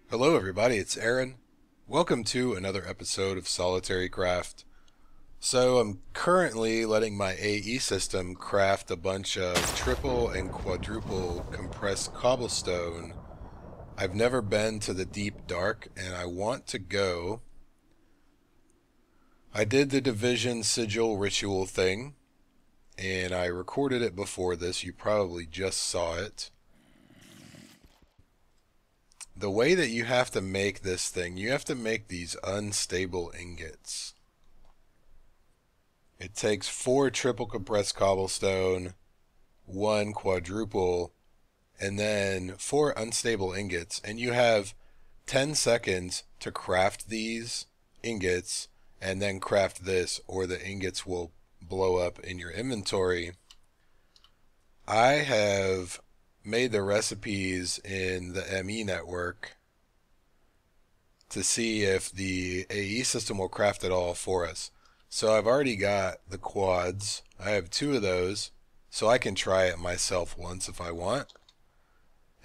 Hello everybody, it's Aaron. Welcome to another episode of SolitaryCraft. So I'm currently letting my AE system craft a bunch of triple and quadruple compressed cobblestone. I've never been to the deep dark and I want to go. I did the division sigil ritual thing and I recorded it before this. You probably just saw it. The way that you have to make this thing, you have to make these unstable ingots. It takes 4 triple compressed cobblestone, 1 quadruple, and then 4 unstable ingots. And you have 10 seconds to craft these ingots and then craft this, or the ingots will blow up in your inventory. I have made the recipes in the ME network to see if the AE system will craft it all for us. So I've already got the quads. I have 2 of those, so I can try it myself once if I want.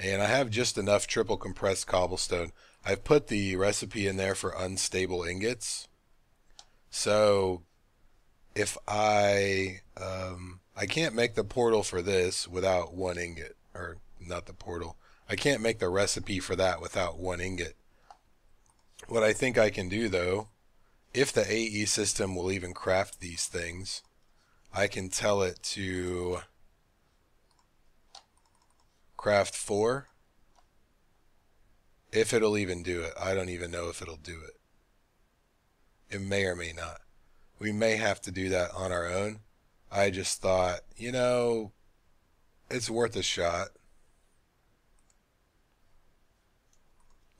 And I have just enough triple compressed cobblestone. I've put the recipe in there for unstable ingots. So if I can't make the portal for this without 1 ingot, or not the portal. I can't make the recipe for that without 1 ingot. What I think I can do though, if the AE system will even craft these things, I can tell it to craft 4. If it'll even do it. I don't even know if it'll do it. It may or may not. We may have to do that on our own. I just thought, it's worth a shot.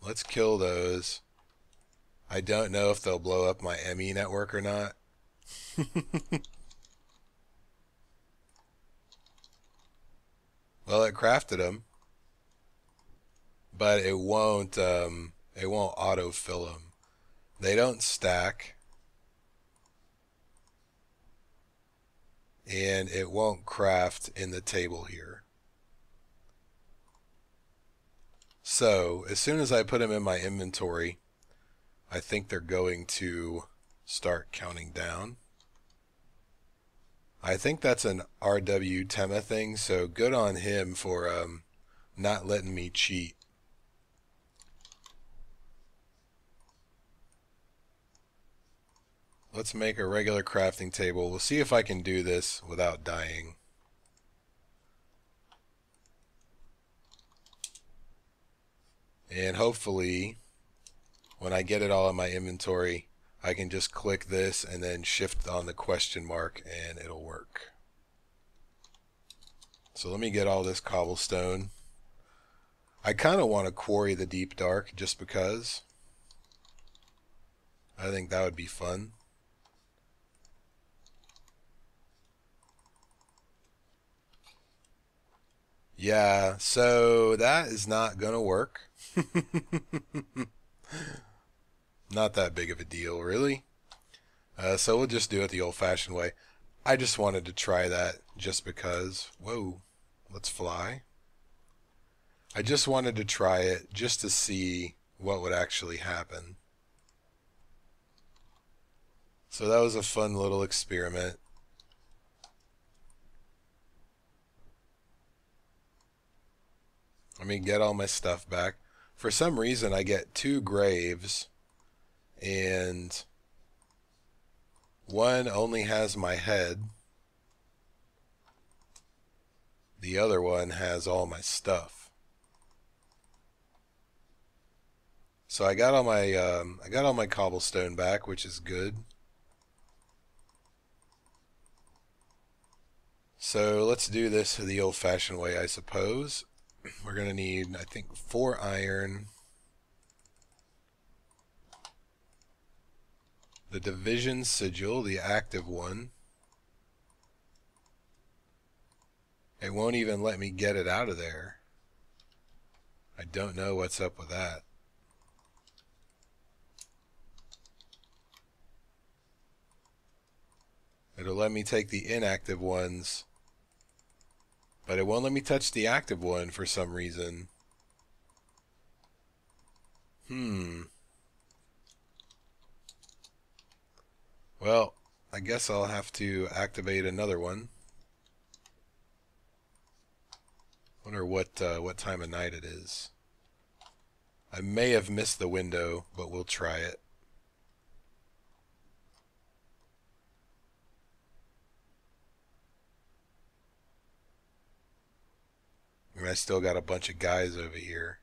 Let's kill those. I don't know if they'll blow up my ME network or not. Well, it crafted them, but it won't autofill them. They don't stack, and it won't craft in the table here. So as soon as I put them in my inventory, I think they're going to start counting down. I think that's an RW Tema thing, so good on him for not letting me cheat. Let's make a regular crafting table. We'll see if I can do this without dying. And hopefully, when I get it all in my inventory, I can just click this and then shift on the question mark and it'll work. So let me get all this cobblestone. I kind of want to quarry the deep dark just because. I think that would be fun. Yeah, so that is not gonna work. Not that big of a deal, really. So we'll just do it the old-fashioned way. I just wanted to try that just because. Whoa, let's fly. I just wanted to try it just to see what would actually happen. So that was a fun little experiment. Let me get all my stuff back. For some reason I get 2 graves and one only has my head. The other one has all my stuff. So I got all my cobblestone back, which is good. So let's do this the old-fashioned way, I suppose. We're gonna need, I think, 4 iron. The division sigil, the active one. It won't even let me get it out of there. I don't know what's up with that. It'll let me take the inactive ones, but it won't let me touch the active one for some reason. Well, I guess I'll have to activate another one. Wonder what time of night it is. I may have missed the window, but we'll try it. And I still got a bunch of guys over here.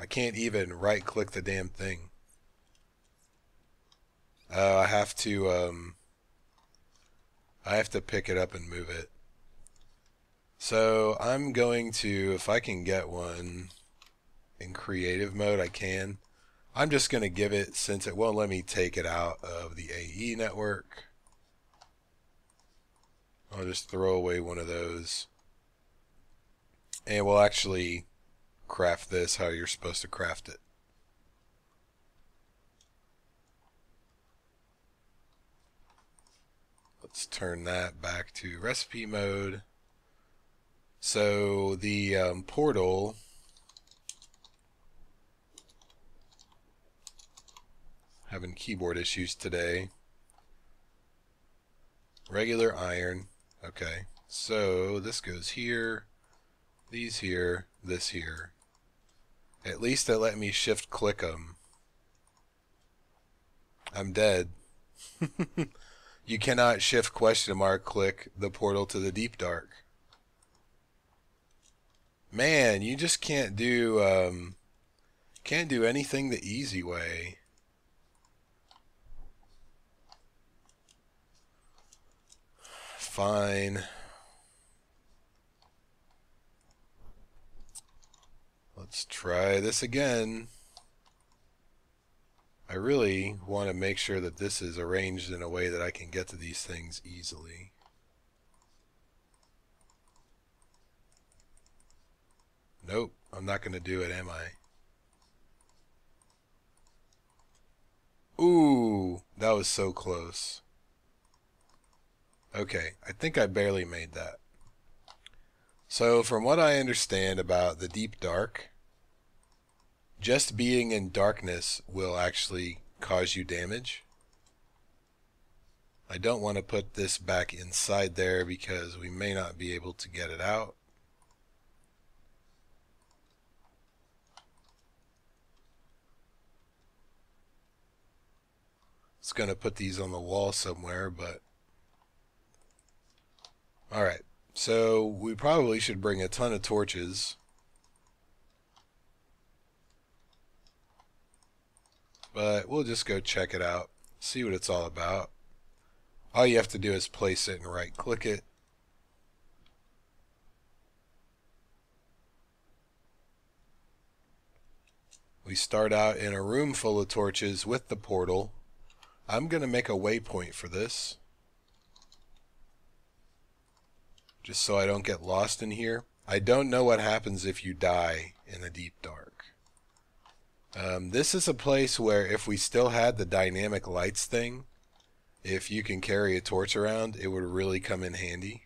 I can't even right-click the damn thing. I have to pick it up and move it. So I'm going to, if I can get one in creative mode, I can. I'm just going to give it, since it won't let me take it out of the AE network, I'll just throw away one of those. And we'll actually craft this how you're supposed to craft it. Let's turn that back to recipe mode. So the portal, having keyboard issues today. Regular iron. Okay, so this goes here, these here, this here. At least it let me shift click them. I'm dead. You cannot shift question mark click the portal to the deep dark. Man, you just can't do anything the easy way. Fine. Let's try this again. I really want to make sure that this is arranged in a way that I can get to these things easily. Nope, I'm not going to do it, am I? Ooh, that was so close. Okay, I think I barely made that. So from what I understand about the deep dark, just being in darkness will actually cause you damage. I don't want to put this back inside there because we may not be able to get it out. It's going to put these on the wall somewhere, but alright, so we probably should bring a ton of torches. But we'll just go check it out, see what it's all about. All you have to do is place it and right click it. We start out in a room full of torches with the portal. I'm going to make a waypoint for this, just so I don't get lost in here. I don't know what happens if you die in the deep dark. This is a place where if we still had the dynamic lights thing, if you can carry a torch around, it would really come in handy.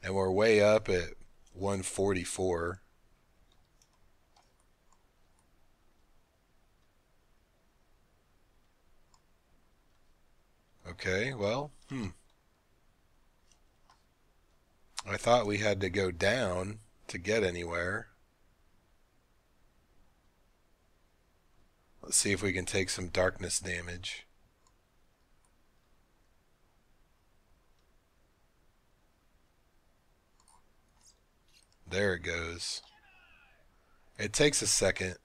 And we're way up at 144. Okay, well, I thought we had to go down to get anywhere. Let's see if we can take some darkness damage. There it goes. It takes a second.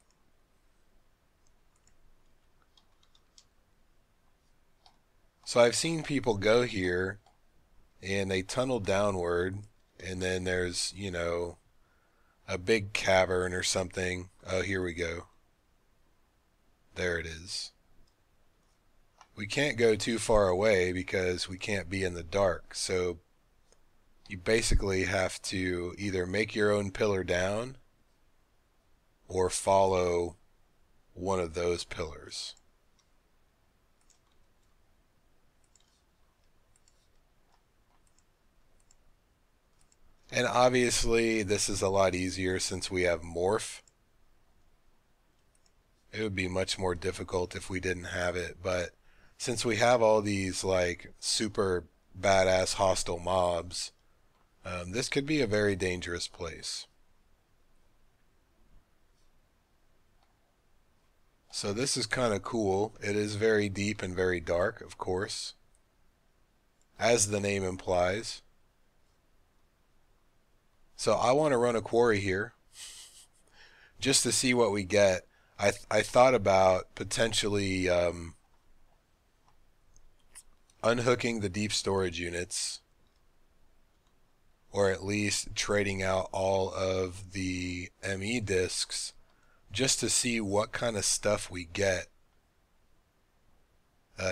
So I've seen people go here and they tunnel downward, and then there's, you know, a big cavern or something. Oh, here we go. There it is. We can't go too far away because we can't be in the dark, so you basically have to either make your own pillar down or follow one of those pillars. And obviously this is a lot easier since we have morph. It would be much more difficult if we didn't have it, but since we have all these like super badass hostile mobs, this could be a very dangerous place. So this is kind of cool. It is very deep and very dark, of course, as the name implies. So I want to run a quarry here just to see what we get. I thought about potentially unhooking the deep storage units, or at least trading out all of the ME disks just to see what kind of stuff we get,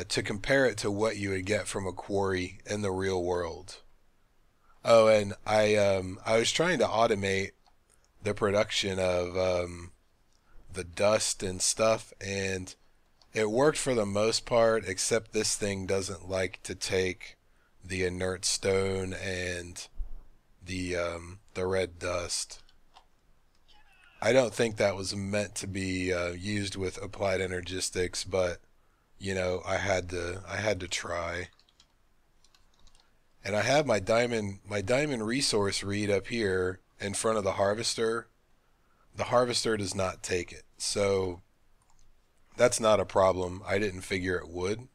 to compare it to what you would get from a quarry in the real world. Oh, and I was trying to automate the production of the dust and stuff, and it worked for the most part, except this thing doesn't like to take the inert stone and the red dust. I don't think that was meant to be used with applied energistics, but you know, I had to try. And I have my diamond resource read up here in front of the harvester. The harvester does not take it, so that's not a problem. I didn't figure it would,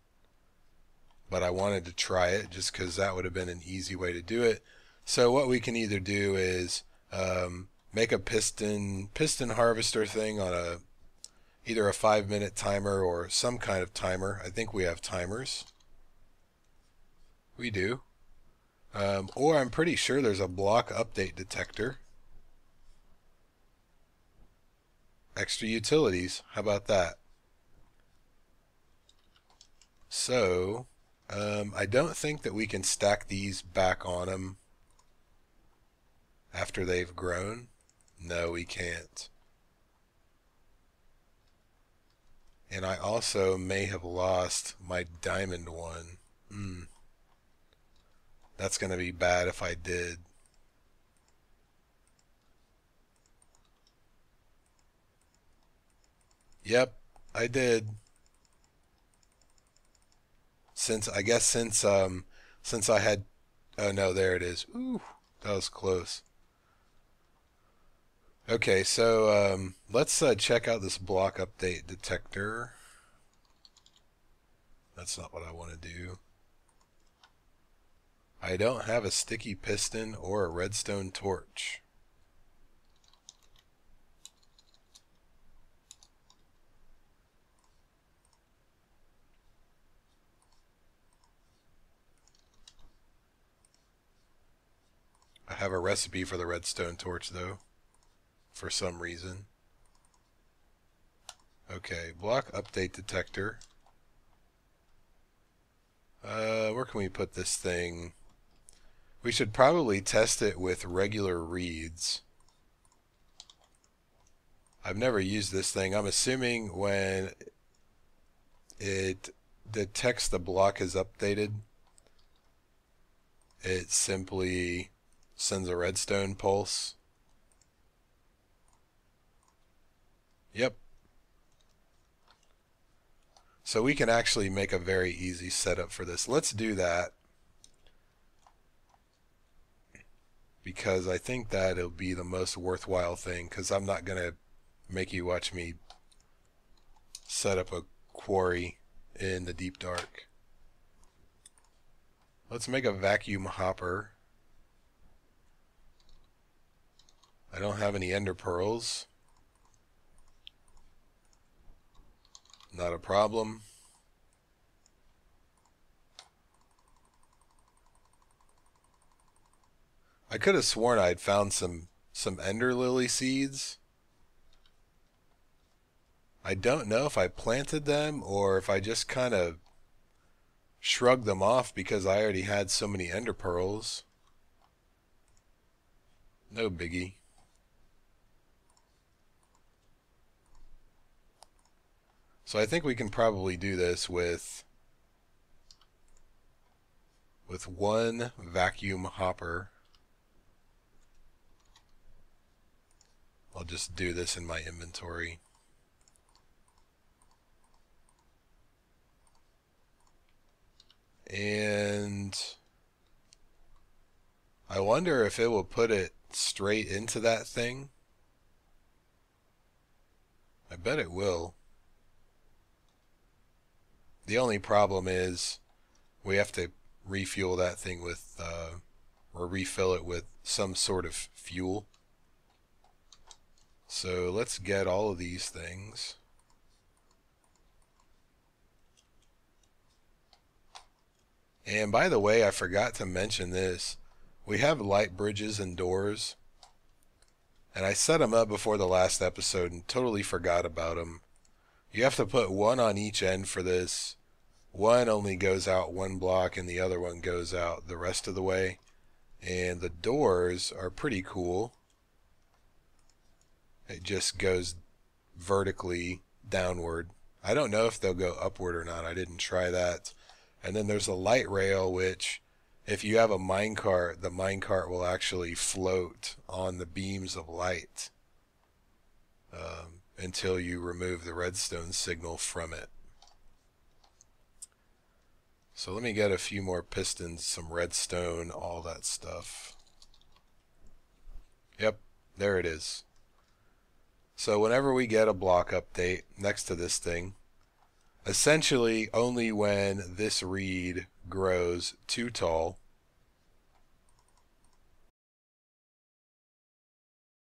but I wanted to try it just because that would have been an easy way to do it. So what we can either do is make a piston harvester thing on either a 5-minute timer or some kind of timer. I think we have timers. We do. Or I'm pretty sure there's a block update detector. Extra utilities. How about that? So, I don't think that we can stack these back on them after they've grown. No, we can't. And I also may have lost my diamond one. That's going to be bad if I did. Yep, I did. Since I had, oh no, there it is. Ooh, that was close. Okay, so let's check out this block update detector. That's not what I want to do. I don't have a sticky piston or a redstone torch. I have a recipe for the redstone torch though, for some reason. Okay, block update detector. Where can we put this thing? We should probably test it with regular reads. I've never used this thing. I'm assuming when it detects the block is updated, it simply sends a redstone pulse. Yep. So we can actually make a very easy setup for this. Let's do that, because I think that it'll be the most worthwhile thing, because I'm not going to make you watch me set up a quarry in the deep dark. Let's make a vacuum hopper. I don't have any ender pearls. Not a problem. I could have sworn I'd found some ender lily seeds. I don't know if I planted them or if I just kind of shrugged them off because I already had so many ender pearls. No biggie. So I think we can probably do this with one vacuum hopper. I'll just do this in my inventory. And I wonder if it will put it straight into that thing. I bet it will. The only problem is we have to refuel that thing with, or refill it with some sort of fuel. So let's get all of these things. And by the way, I forgot to mention this. We have light bridges and doors. And I set them up before the last episode and totally forgot about them. You have to put one on each end for this. One only goes out one block and the other one goes out the rest of the way. And the doors are pretty cool. It just goes vertically downward. I don't know if they'll go upward or not. I didn't try that. And then there's a light rail, which if you have a minecart, the minecart will actually float on the beams of light until you remove the redstone signal from it. So let me get a few more pistons, some redstone, all that stuff. Yep, there it is. So whenever we get a block update next to this thing, essentially only when this reed grows too tall